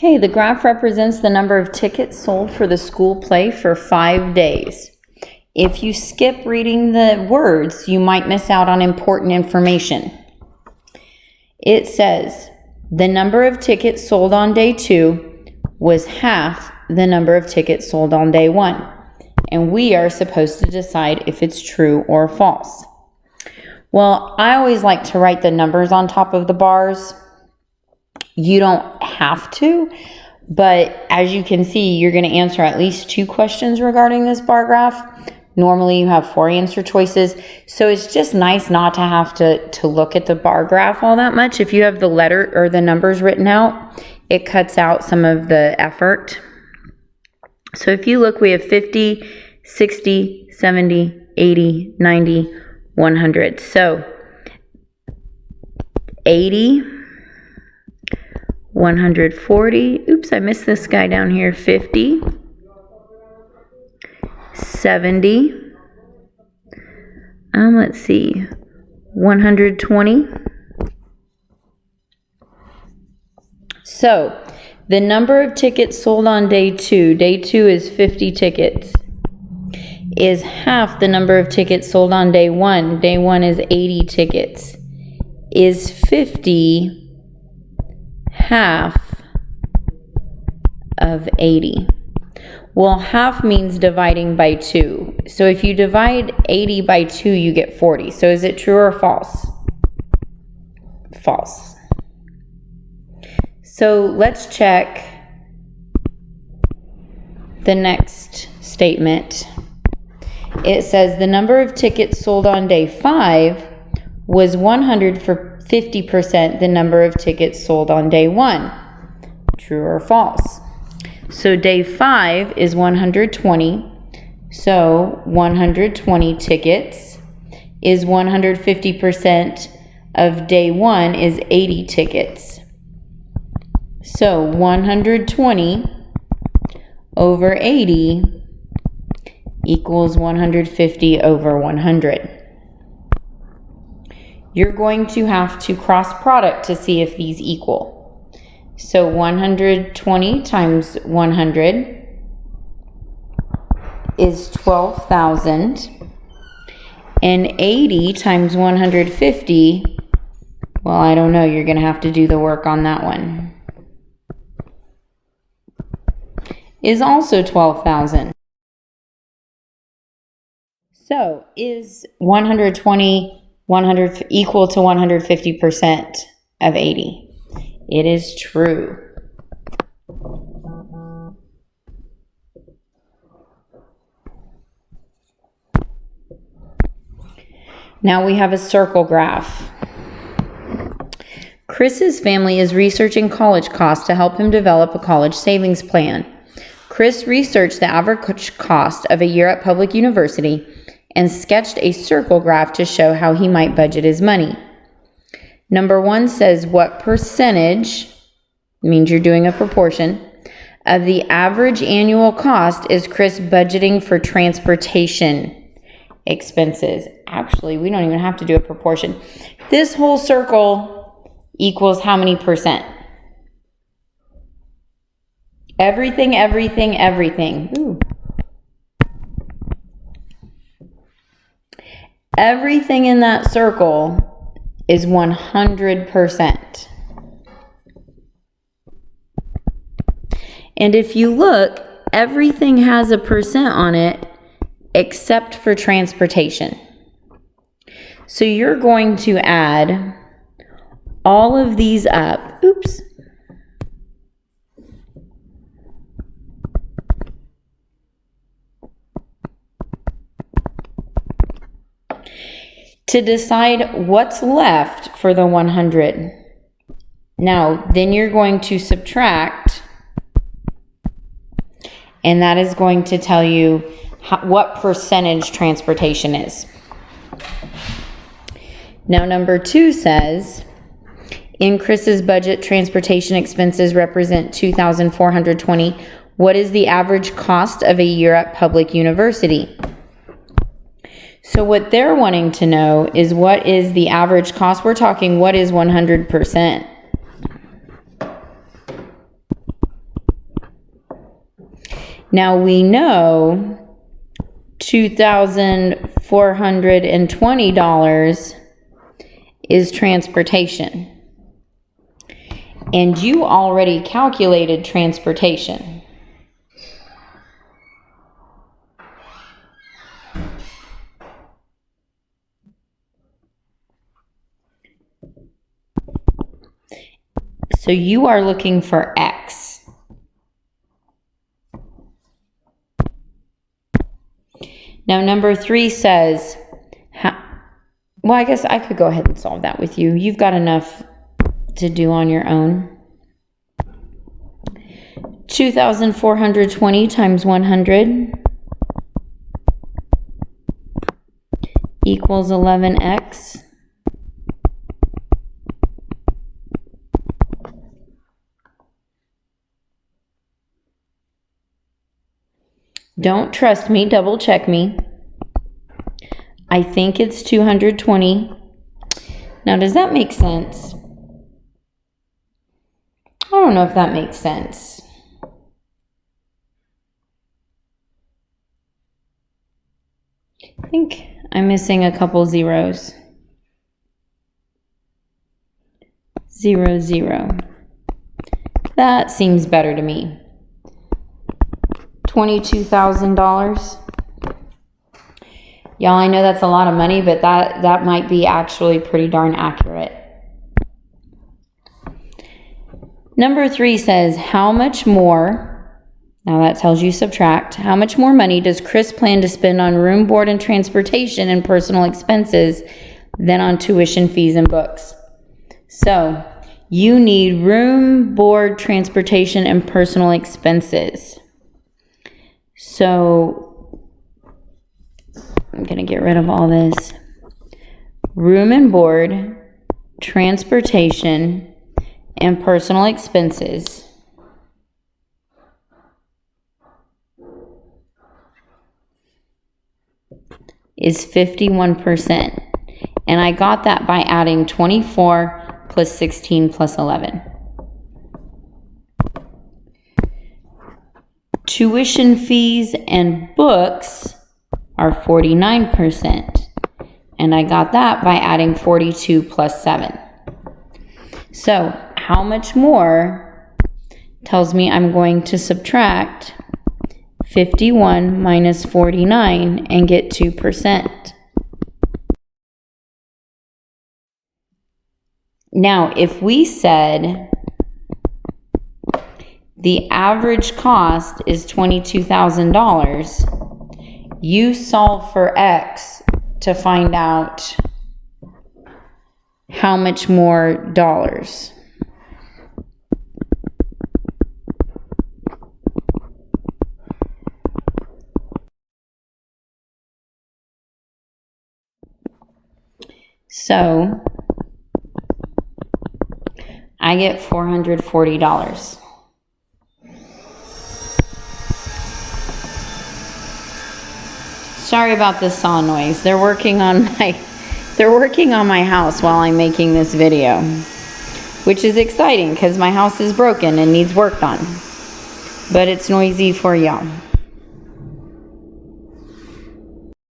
Okay, the graph represents the number of tickets sold for the school play for 5 days. If you skip reading the words, you might miss out on important information. It says the number of tickets sold on day 2 was half the number of tickets sold on day 1. And we are supposed to decide if it's true or false. Well, I always like to write the numbers on top of the bars. You don't have to, but as you can see, you're going to answer at least 2 questions regarding this bar graph. Normally you have 4 answer choices, so it's just nice not to have to look at the bar graph all that much. If you have the letter or the numbers written out, it cuts out some of the effort. So if you look, we have 50, 60, 70, 80, 90, 100. So 80, 140, oops, I missed this guy down here, 50, 70, let's see, 120. So, the number of tickets sold on day 2 is 50 tickets, is half the number of tickets sold on day 1. Day 1 is 80 tickets. Is 50 half of 80? Well, half means dividing by 2. So if you divide 80 by 2, you get 40. So is it true or false? False. So let's check the next statement. It says the number of tickets sold on day 5 was 100 for 50% the number of tickets sold on day 1. True or false? So day 5 is 120. So 120 tickets is 150% of day 1 is 80 tickets. So 120 over 80 equals 150 over 100. You're going to have to cross product to see if these equal. So 120 times 100 is 12,000. And 80 times 150, well, I don't know. You're going to have to do the work on that one. Is also 12,000. So is 120 equal to 150% of 80? It is true. Now we have a circle graph. Chris's family is researching college costs to help him develop a college savings plan. Chris researched the average cost of a year at public university and sketched a circle graph to show how he might budget his money. Number 1 says what percentage, means you're doing a proportion, of the average annual cost is Chris budgeting for transportation expenses. Actually, we don't even have to do a proportion. This whole circle equals how many percent? Everything, everything, everything. Ooh. Everything in that circle is 100%. And if you look, everything has a percent on it except for transportation. So you're going to add all of these up. Oops. To decide what's left for the 100. Now, then you're going to subtract, and that is going to tell you what percentage transportation is. Now, number 2 says, in Chris's budget, transportation expenses represent $2,420. What is the average cost of a year at public university? So what they're wanting to know is what is the average cost. We're talking what is 100%. Now we know $2,420 is transportation. And you already calculated transportation. So you are looking for X. Now number 3 says, well, I guess I could go ahead and solve that with you. You've got enough to do on your own. 2,420 times 100 equals 11x. Don't trust me, double check me. I think it's 220. Now, does that make sense? I don't know if that makes sense. I think I'm missing a couple zeros. 0, 0. That seems better to me. $22,000. Y'all, I know that's a lot of money, but that might be actually pretty darn accurate. Number 3 says, how much more, now that tells you subtract, how much more money does Chris plan to spend on room, board, and transportation and personal expenses than on tuition fees and books? So, you need room, board, transportation, and personal expenses. So, I'm going to get rid of all this. Room and board, transportation, and personal expenses is 51%. And I got that by adding 24 plus 16 plus 11. Tuition fees and books are 49%. And I got that by adding 42 plus 7. So, how much more tells me I'm going to subtract 51 minus 49 and get 2%. Now, if we said the average cost is $22,000, you solve for X to find out how much more dollars. So, I get $440. Sorry about the saw noise. They're working on my house while I'm making this video, which is exciting because my house is broken and needs worked on. But it's noisy for y'all.